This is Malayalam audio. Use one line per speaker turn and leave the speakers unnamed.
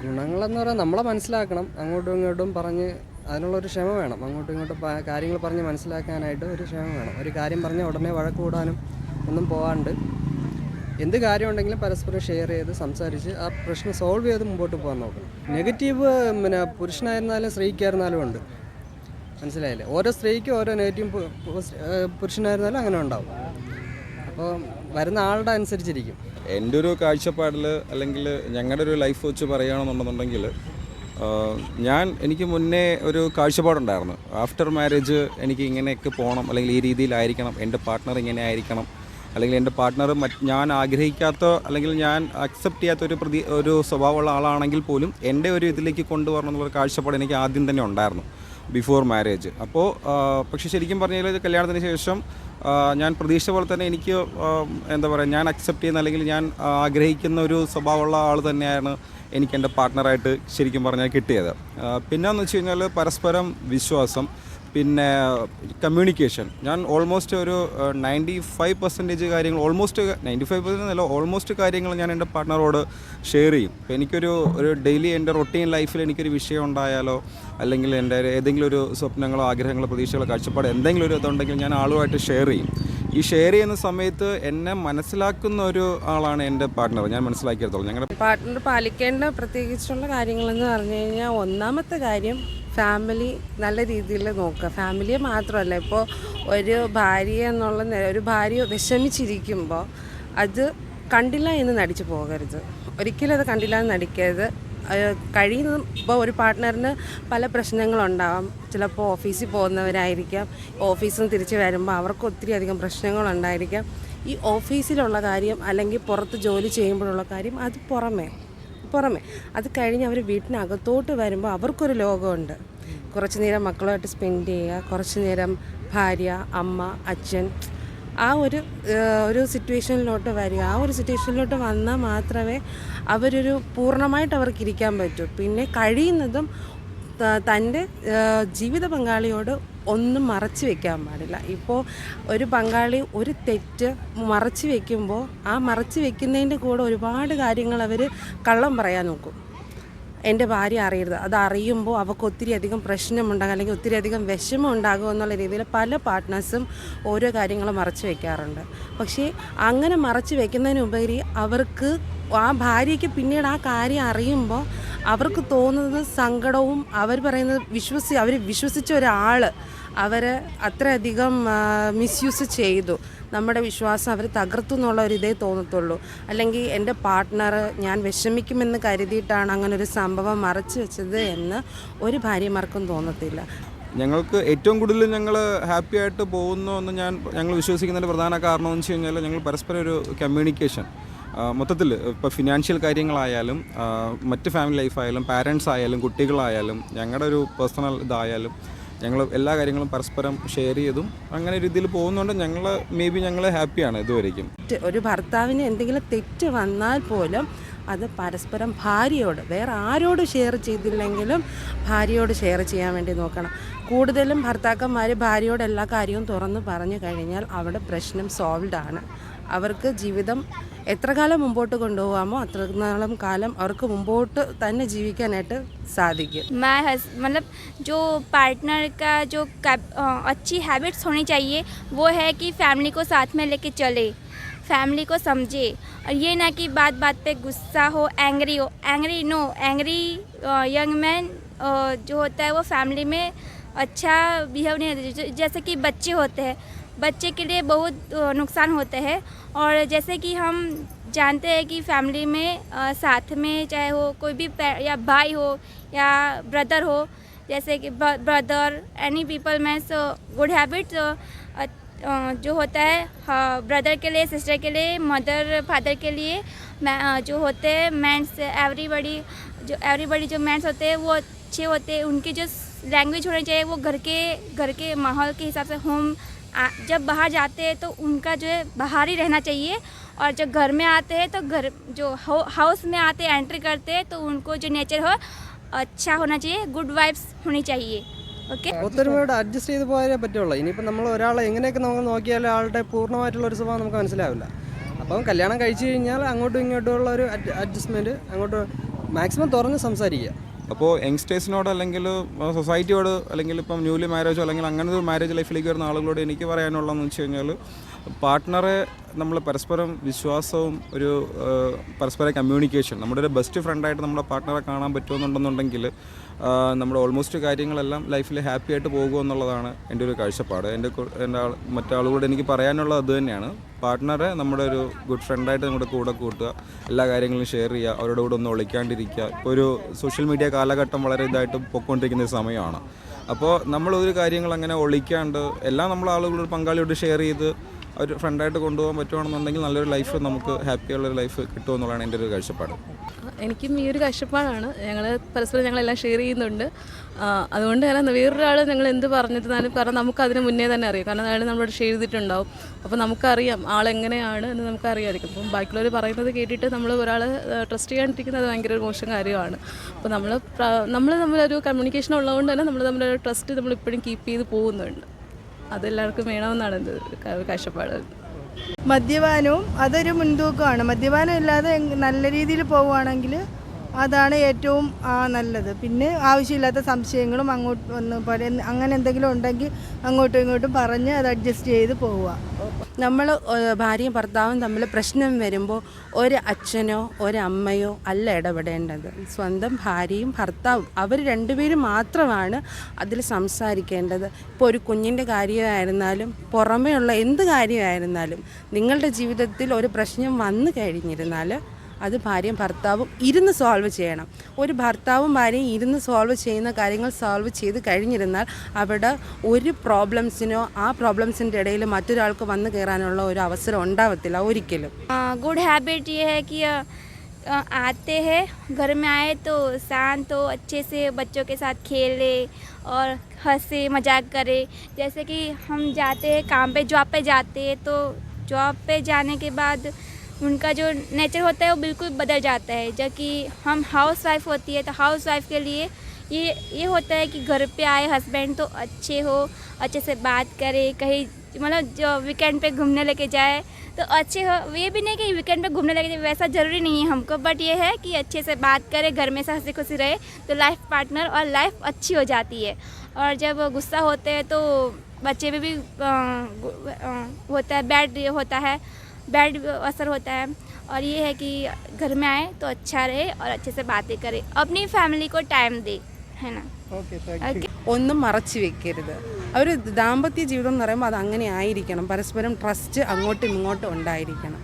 ഗുണങ്ങളെന്ന് പറയാൻ നമ്മളെ മനസ്സിലാക്കണം, അങ്ങോട്ടും ഇങ്ങോട്ടും പറഞ്ഞ് അതിനുള്ളൊരു ക്ഷമ വേണം. അങ്ങോട്ടും ഇങ്ങോട്ടും കാര്യങ്ങൾ പറഞ്ഞ് മനസ്സിലാക്കാനായിട്ട് ഒരു ക്ഷമ വേണം. ഒരു കാര്യം പറഞ്ഞാൽ ഉടനെ വഴക്ക് കൂടാനും ഒന്നും പോകാണ്ട് എന്ത് കാര്യമുണ്ടെങ്കിലും പരസ്പരം ഷെയർ ചെയ്ത് സംസാരിച്ച് ആ പ്രശ്നം സോൾവ് ചെയ്ത് മുമ്പോട്ട് പോകാൻ നോക്കണം. നെഗറ്റീവ് പുരുഷനായിരുന്നാലും സ്ത്രീക്കായിരുന്നാലും ഉണ്ട്, മനസ്സിലായില്ലേ? ഓരോ സ്ത്രീക്കും ഓരോ നെഗറ്റീവ് പുരുഷനായിരുന്നാലും അങ്ങനെ ഉണ്ടാവും. അപ്പോൾ വരുന്ന ആളുടെ അനുസരിച്ചിരിക്കും.
എൻ്റെ ഒരു കാഴ്ചപ്പാടിൽ അല്ലെങ്കിൽ ഞങ്ങളുടെ ഒരു ലൈഫ് വെച്ച് പറയുകയാണെന്നുണ്ടെന്നുണ്ടെങ്കിൽ എനിക്ക് മുന്നേ ഒരു കാഴ്ചപ്പാടുണ്ടായിരുന്നു. ആഫ്റ്റർ മാരേജ് എനിക്ക് ഇങ്ങനെയൊക്കെ പോകണം, അല്ലെങ്കിൽ ഈ രീതിയിലായിരിക്കണം, എൻ്റെ പാർട്ട്ണർ ഇങ്ങനെ ആയിരിക്കണം, അല്ലെങ്കിൽ എൻ്റെ പാർട്ട്ണർ ഞാൻ ആഗ്രഹിക്കാത്ത അല്ലെങ്കിൽ ഞാൻ അക്സെപ്റ്റ് ചെയ്യാത്ത ഒരു സ്വഭാവമുള്ള ആളാണെങ്കിൽ പോലും എൻ്റെ ഒരു ഇതിലേക്ക് കൊണ്ടുവരണം എന്നുള്ള കാഴ്ചപ്പാട് എനിക്ക് ആദ്യം തന്നെ ഉണ്ടായിരുന്നു ബിഫോർ മാരേജ്. അപ്പോൾ പക്ഷേ ശരിക്കും പറഞ്ഞാൽ കല്യാണത്തിന് ശേഷം ഞാൻ പ്രതീക്ഷ പോലെ തന്നെ എനിക്ക് എന്താ പറയുക, ഞാൻ അക്സെപ്റ്റ് ചെയ്യുന്ന അല്ലെങ്കിൽ ഞാൻ ആഗ്രഹിക്കുന്ന ഒരു സ്വഭാവമുള്ള ആൾ തന്നെയാണ് എനിക്ക് എൻ്റെ പാർട്ട്ണറായിട്ട് ശരിക്കും പറഞ്ഞാൽ കിട്ടിയത്. പിന്നെയെന്ന് വെച്ച് കഴിഞ്ഞാൽ പരസ്പരം വിശ്വാസം, പിന്നെ കമ്മ്യൂണിക്കേഷൻ. ഞാൻ ഓൾമോസ്റ്റ് ഒരു 95% കാര്യങ്ങൾ, ഓൾമോസ്റ്റ് 95% അല്ല, ഓൾമോസ്റ്റ് കാര്യങ്ങൾ ഞാൻ എൻ്റെ പാർട്ട്ണറോട് ഷെയർ ചെയ്യും. ഇപ്പോൾ എനിക്കൊരു ഡെയിലി എൻ്റെ റൊട്ടീൻ ലൈഫിൽ എനിക്കൊരു വിഷയം ഉണ്ടായാലോ, അല്ലെങ്കിൽ എൻ്റെ ഏതെങ്കിലും ഒരു സ്വപ്നങ്ങളോ ആഗ്രഹങ്ങളോ പ്രതീക്ഷകളോ കാഴ്ചപ്പാടോ എന്തെങ്കിലും ഒരു ഇതുണ്ടെങ്കിൽ ഞാൻ ആളുമായിട്ട് ഷെയർ ചെയ്യും. ഈ ഷെയർ ചെയ്യുന്ന സമയത്ത് എന്നെ മനസ്സിലാക്കുന്ന ഒരു ആളാണ് എൻ്റെ പാർട്ട്ണർ. ഞാൻ മനസ്സിലാക്കിയെടുത്തോളം ഞങ്ങളുടെ
പാർട്ട്ണർ പാലിക്കേണ്ട പ്രത്യേകിച്ചുള്ള കാര്യങ്ങളെന്ന് പറഞ്ഞു കഴിഞ്ഞാൽ, ഒന്നാമത്തെ കാര്യം ഫാമിലി നല്ല രീതിയിൽ നോക്കുക. ഫാമിലിയെ മാത്രമല്ല, ഇപ്പോൾ ഒരു ഭാര്യ വിഷമിച്ചിരിക്കുമ്പോൾ അത് കണ്ടില്ല എന്ന് നടിച്ചു പോകരുത്. ഒരിക്കലും അത് കണ്ടില്ല എന്ന് നടിക്കരുത്. കഴിയുന്നതും ഇപ്പോൾ ഒരു പാർട്ട്ണറിന് പല പ്രശ്നങ്ങളുണ്ടാവാം. ചിലപ്പോൾ ഓഫീസിൽ പോകുന്നവരായിരിക്കാം, ഓഫീസിൽ നിന്ന് തിരിച്ച് വരുമ്പോൾ അവർക്ക് ഒത്തിരി അധികം പ്രശ്നങ്ങളുണ്ടായിരിക്കാം. ഈ ഓഫീസിലുള്ള കാര്യം അല്ലെങ്കിൽ പുറത്ത് ജോലി ചെയ്യുമ്പോഴുള്ള കാര്യം അത് പുറമേ അത് കഴിഞ്ഞ് അവർ വീട്ടിനകത്തോട്ട് വരുമ്പോൾ അവർക്കൊരു ലോകമുണ്ട്. കുറച്ച് നേരം മക്കളുമായിട്ട് സ്പെൻഡ് ചെയ്യുക, കുറച്ച് നേരം ഭാര്യ, അമ്മ, അച്ഛൻ, ആ ഒരു സിറ്റുവേഷനിലോട്ട് വരിക. ആ ഒരു സിറ്റുവേഷനിലോട്ട് വന്നാൽ മാത്രമേ പൂർണ്ണമായിട്ട് അവർക്ക് ഇരിക്കാൻ പറ്റൂ. പിന്നെ കഴിയുന്നതും തൻ്റെ ജീവിത പങ്കാളിയോട് ഒന്നും മറച്ചു വെക്കാൻ പാടില്ല. ഇപ്പോൾ ഒരു പങ്കാളി ഒരു തെറ്റ് മറച്ചു വെക്കുമ്പോൾ ആ മറച്ചു വെക്കുന്നതിൻ്റെ കൂടെ ഒരുപാട് കാര്യങ്ങൾ അവർ കള്ളം പറയാൻ നോക്കും. എൻ്റെ ഭാര്യ അറിയരുത്, അത് അറിയുമ്പോൾ അവർക്ക് ഒത്തിരി അധികം പ്രശ്നമുണ്ടാകും, അല്ലെങ്കിൽ ഒത്തിരി അധികം വിഷമം ഉണ്ടാകും എന്നുള്ള രീതിയിൽ പല പാർട്ട്നേഴ്സും ഓരോ കാര്യങ്ങൾ മറച്ചു വെക്കാറുണ്ട്. പക്ഷേ അങ്ങനെ മറച്ചു വെക്കുന്നതിനുപരി അവർക്ക് ആ ഭാര്യയ്ക്ക് പിന്നീട് ആ കാര്യം അറിയുമ്പോൾ അവർക്ക് തോന്നുന്നത് സങ്കടവും, അവർ വിശ്വസിച്ച ഒരാൾ അവരെ അത്രയധികം മിസ്യൂസ് ചെയ്തു, നമ്മുടെ വിശ്വാസം അവർ തകർത്തു എന്നുള്ള ഒരു ഇതേ തോന്നത്തുള്ളൂ. അല്ലെങ്കിൽ എൻ്റെ പാർട്ട്ണർ ഞാൻ വിഷമിക്കുമെന്ന് കരുതിയിട്ടാണ് അങ്ങനൊരു സംഭവം മറച്ചു വെച്ചത് എന്ന് ഒരു ഭാര്യമാർക്കും തോന്നത്തില്ല.
ഞങ്ങൾക്ക് ഏറ്റവും കൂടുതൽ ഞങ്ങൾ ഹാപ്പി ആയിട്ട് പോകുന്നു എന്ന് ഞങ്ങൾ വിശ്വസിക്കുന്നതിൻ്റെ പ്രധാന കാരണം എന്ന് വെച്ച് കഴിഞ്ഞാൽ ഞങ്ങൾ പരസ്പരം ഒരു കമ്മ്യൂണിക്കേഷൻ, മൊത്തത്തിൽ ഇപ്പോൾ ഫിനാൻഷ്യൽ കാര്യങ്ങളായാലും മറ്റ് ഫാമിലി ലൈഫായാലും പാരൻസ് ആയാലും കുട്ടികളായാലും ഞങ്ങളുടെ ഒരു പേഴ്സണൽ ഇതായാലും ഞങ്ങൾ എല്ലാ കാര്യങ്ങളും പരസ്പരം ഷെയർ ചെയ്തും അങ്ങനെ രീതിയിൽ പോകുന്നതുകൊണ്ട് ഞങ്ങൾ ഹാപ്പിയാണ് ഇതുവരേക്കും.
ഒരു ഭർത്താവിന് എന്തെങ്കിലും തെറ്റ് വന്നാൽ പോലും അത് പരസ്പരം ഭാര്യയോട്, വേറെ ആരോട് ഷെയർ ചെയ്തില്ലെങ്കിലും ഭാര്യയോട് ഷെയർ ചെയ്യാൻ വേണ്ടി നോക്കണം. കൂടുതലും ഭർത്താക്കന്മാർ ഭാര്യയോട് എല്ലാ കാര്യവും തുറന്ന് പറഞ്ഞു കഴിഞ്ഞാൽ അവിടെ പ്രശ്നം സോൾവ്ഡ് ആണ്. അവർക്ക് ജീവിതം എത്ര കാലം മുമ്പോട്ട് കൊണ്ടുപോകാമോ അത്രനാളം കാലം അവർക്ക് മുമ്പോട്ട് തന്നെ ജീവിക്കാനായിട്ട് സാധിക്കും.
मतलब जो पार्टनर का जो अच्छी हैबिट्स होनी चाहिए वो है कि फैमिली को साथ में लेके चले, फैमिली को समझे, और ये ना कि बात बात पे गुस्सा हो, एंग्री यंग मैन जो होता है वो फैमिली में अच्छा बिहेव नहीं होता. जैसे कि बच्चे होते हैं, बच्चे के लिए बहुत नुकसान होते हैं. और जैसे कि हम जानते हैं कि फैमिली में साथ में चाहे हो कोई भी या भाई हो या ब्रदर हो, जैसे कि brother any people means good habits जो होता है ब्रदर के लिए, सिस्टर के लिए, मदर फादर के लिए जो होते हैं मैंस, एवरीबडी जो मैंस होते हैं वो अच्छे होते हैं. उनकी जो लैंग्वेज होनी चाहिए वो घर के माहौल के हिसाब से, होम जब बाहर जाते हैं तो उनका जो है बाहर ही रहना चाहिए, और जब घर में आते हैं तो घर जो हाउस में आते एंट्री करते हैं तो उनको जो नेचर हो अच्छा होना चाहिए, गुड वाइब्स होनी चाहिए. ഓക്കെ,
ഒത്തൊരുമയോട് അഡ്ജസ്റ്റ് ചെയ്ത് പോയാലേ പറ്റുള്ളൂ. ഇനിയിപ്പോൾ നമ്മൾ ഒരാളെ എങ്ങനെയൊക്കെ നമുക്ക് നോക്കിയാൽ ആളുടെ പൂർണ്ണമായിട്ടുള്ളൊരു സ്വഭാവം നമുക്ക് മനസ്സിലാവില്ല. അപ്പം കല്യാണം കഴിച്ചു കഴിഞ്ഞാൽ അങ്ങോട്ടും ഇങ്ങോട്ടുമുള്ള ഒരു അഡ്ജസ്റ്റ്മെൻറ്റ്, അങ്ങോട്ട് മാക്സിമം തുറന്ന് സംസാരിക്കുക.
അപ്പോൾ യങ്സ്റ്റേഴ്സിനോട് അല്ലെങ്കിൽ സൊസൈറ്റിയോട് അല്ലെങ്കിൽ ഇപ്പം ന്യൂലി മാരേജോ അല്ലെങ്കിൽ അങ്ങനെ ഒരു മാരേജ് ലൈഫിലേക്ക് വരുന്ന ആളുകളോട് എനിക്ക് പറയാനുള്ളതെന്ന് വെച്ച് കഴിഞ്ഞാൽ പാർട്ട്ണറെ നമ്മൾ പരസ്പരം വിശ്വാസവും ഒരു പരസ്പര കമ്മ്യൂണിക്കേഷൻ, നമ്മുടെ ഒരു ബെസ്റ്റ് ഫ്രണ്ടായിട്ട് നമ്മുടെ പാർട്ട്ണറെ കാണാൻ പറ്റുമെന്നുണ്ടെന്നുണ്ടെങ്കിൽ നമ്മുടെ ഓൾമോസ്റ്റ് കാര്യങ്ങളെല്ലാം ലൈഫിൽ ഹാപ്പി ആയിട്ട് പോകുക എന്നുള്ളതാണ് എൻ്റെ ഒരു കാഴ്ചപ്പാട്. എൻ്റെ മറ്റാളുകളോട് എനിക്ക് പറയാനുള്ളത് അത് തന്നെയാണ്. പാർട്ട്ണറെ നമ്മുടെ ഒരു ഗുഡ് ഫ്രണ്ടായിട്ട് നമ്മുടെ കൂടെ കൂട്ടുക, എല്ലാ കാര്യങ്ങളും ഷെയർ ചെയ്യുക, അവരുടെ കൂടെ ഒന്നും ഒളിക്കാണ്ടിരിക്കുക. ഇപ്പോൾ ഒരു സോഷ്യൽ മീഡിയ കാലഘട്ടം വളരെ ഇതായിട്ട് പൊയ്ക്കൊണ്ടിരിക്കുന്ന ഒരു സമയമാണ്. അപ്പോൾ നമ്മളൊരു കാര്യങ്ങൾ അങ്ങനെ ഒളിക്കാണ്ട് എല്ലാം നമ്മൾ ആളുകളോട് പങ്കാളിയോട് ഷെയർ ചെയ്ത് ഒരു ഫ്രണ്ടായിട്ട് കൊണ്ടുപോകാൻ പറ്റുകയാണെന്നുണ്ടെങ്കിൽ നല്ലൊരു ലൈഫ്, നമുക്ക് ഹാപ്പിയുള്ളൊരു ലൈഫ് കിട്ടുമെന്നുള്ളതാണ് എൻ്റെ ഒരു കാഴ്ചപ്പാട്.
എനിക്കും ഈ ഒരു കാഴ്ചപ്പാടാണ്. ഞങ്ങൾ പരസ്പരം ഞങ്ങളെല്ലാം ഷെയർ ചെയ്യുന്നുണ്ട്. അതുകൊണ്ട് തന്നെ വേറൊരാൾ ഞങ്ങൾ എന്ത് പറഞ്ഞിരുന്നാലും, കാരണം നമുക്കതിന് മുന്നേ തന്നെ അറിയാം, കാരണം അയാൾ നമ്മളോട് ഷെയർ ചെയ്തിട്ടുണ്ടാവും. അപ്പോൾ നമുക്കറിയാം ആളെങ്ങനെയാണ് എന്ന് നമുക്കറിയാമായിരിക്കും. അപ്പം ബാക്കിയുള്ളവർ പറയുന്നത് കേട്ടിട്ട് നമ്മൾ ഒരാളെ ട്രസ്റ്റ് ചെയ്യാണ്ടിരിക്കുന്നത് ഭയങ്കര ഒരു മോശം കാര്യമാണ്. അപ്പോൾ നമ്മൾ തമ്മിലൊരു കമ്മ്യൂണിക്കേഷൻ ഉള്ളതുകൊണ്ട് തന്നെ നമ്മൾ തമ്മിലൊരു ട്രസ്റ്റ് നമ്മളിപ്പോഴും കീപ്പ് ചെയ്ത് പോകുന്നുണ്ട്. അതെല്ലാവർക്കും വേണമെന്നാണ് എൻ്റെ ഒരു കാഴ്ചപ്പാട്.
മദ്യപാനവും അതൊരു മുൻതൂക്കമാണ്. മദ്യപാനം ഇല്ലാതെ നല്ല രീതിയിൽ പോവുകയാണെങ്കിൽ അതാണ് ഏറ്റവും നല്ലത്. പിന്നെ ആവശ്യമില്ലാത്ത സംശയങ്ങളും അങ്ങോട്ട് വന്ന് അങ്ങനെ എന്തെങ്കിലും ഉണ്ടെങ്കിൽ അങ്ങോട്ടും ഇങ്ങോട്ടും പറഞ്ഞ് അത് അഡ്ജസ്റ്റ് ചെയ്ത് പോവുക.
നമ്മൾ ഭാര്യയും ഭർത്താവും തമ്മിൽ പ്രശ്നം വരുമ്പോൾ ഒരു അച്ഛനോ ഒരമ്മയോ അല്ല ഇടപെടേണ്ടത്. സ്വന്തം ഭാര്യയും ഭർത്താവും അവർ രണ്ടുപേരും മാത്രമാണ് അതിൽ സംസാരിക്കേണ്ടത്. ഇപ്പോൾ ഒരു കുഞ്ഞിൻ്റെ കാര്യമായിരുന്നാലും പുറമേ ഉള്ള എന്ത് കാര്യമായിരുന്നാലും നിങ്ങളുടെ ജീവിതത്തിൽ ഒരു പ്രശ്നം വന്നു കഴിഞ്ഞിരുന്നാൽ അത് ഭാര്യയും ഭർത്താവും ഇരുന്ന് സോൾവ് ചെയ്യണം. ഒരു ഭർത്താവും ഭാര്യയും ഇരുന്ന് സോൾവ് ചെയ്യുന്ന കാര്യങ്ങൾ സോൾവ് ചെയ്ത് കഴിഞ്ഞിരുന്നാൽ അവിടെ ഒരു പ്രോബ്ലംസിനോ ആ പ്രോബ്ലംസിൻ്റെ ഇടയിൽ മറ്റൊരാൾക്ക് വന്നു കയറാനുള്ള ഒരു അവസരം ഉണ്ടാവത്തില്ല ഒരിക്കലും.
गुड हैबिट ये है कि आते हैं घर में आए तो शांत हो, अच्छे से बच्चों के साथ खेले और हंसे मजाक करे. जैसे कि हम जाते हैं काम पे, जॉब पे जाते हैं, तो जॉब पे जाने के बाद उनका जो नेचर होता है वो बिल्कुल बदल जाता है. जब कि हम हाउस वाइफ होती है तो हाउस वाइफ के लिए ये होता है कि घर पे आए हस्बैंड तो अच्छे हो, अच्छे से बात करे, कहीं मतलब जो वीकेंड पे घूमने लेके जाए तो अच्छे हो. ये भी नहीं कि वीकेंड पे घूमने लेके जाए, वैसा ज़रूरी नहीं है हमको, बट ये है कि अच्छे से बात करे, घर में से हंसी खुशी रहे तो लाइफ पार्टनर और लाइफ अच्छी हो जाती है. और जब गुस्सा होते हैं तो बच्चे पे भी होता है, बैड असर होता है. और ये है कि घर में आए तो अच्छा रहे और अच्छे से बातें करे, अपनी फैमिली को टाइम दे, है ना.
ഓക്കെ.
ഒന്നും മറച്ചു വെക്കരുത്. ഒരു ദാമ്പത്യ ജീവിതം എന്ന് പറയുമ്പോൾ അത് അങ്ങനെ ആയിരിക്കണം. പരസ്പരം ട്രസ്റ്റ് അങ്ങോട്ടും ഇങ്ങോട്ടും ഉണ്ടായിരിക്കണം.